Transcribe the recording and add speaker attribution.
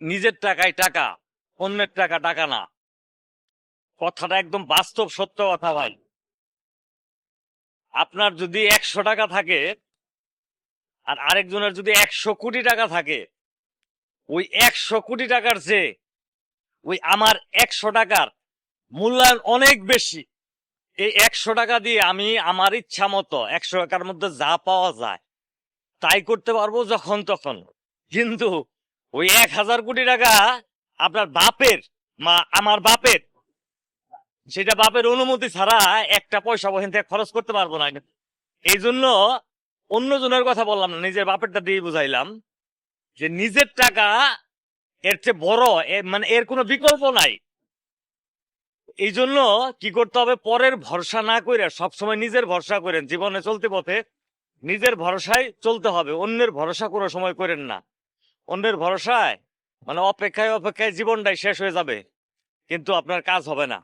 Speaker 1: নিজের টাকায় টাকা, অন্যের টাকা টাকা না। কথাটা একদম বাস্তব সত্য কথা ভাই। আপনার যদি 100 টাকা থাকে আর আরেকজনের যদি 100 কোটি টাকা থাকে, ওই 100 কোটি টাকার চেয়ে ওই আমার 100 টাকার মূল্যায়ন অনেক বেশি। এই 100 টাকা দিয়ে আমি আমার ইচ্ছা মতো 100 টাকার মধ্যে যা পাওয়া যায় তাই করতে পারবো যখন তখন। কিন্তু ওই 1000 কোটি টাকা আপনার বাপের, আমার বাপের, সেটা বাপের অনুমতি ছাড়া একটা পয়সা ওখান থেকে খরচ করতে পারবো না। এই জন্য অন্যজনের কথা বললাম না, নিজের বাপেরটা দিয়ে বুঝাইলাম যে নিজের টাকা এর চেয়ে বড়, মানে এর কোনো বিকল্প নাই। এই জন্য কি করতে হবে, পরের ভরসা না করে সবসময় নিজের ভরসা করেন। জীবনে চলতে পথে নিজের ভরসায় চলতে হবে, অন্যের ভরসা কোনো সময় করেন না। অন্যের ভরসায় মানে অপেক্ষায় অপেক্ষায় জীবনটাই শেষ হয়ে যাবে, কিন্তু আপনার কাজ হবে না।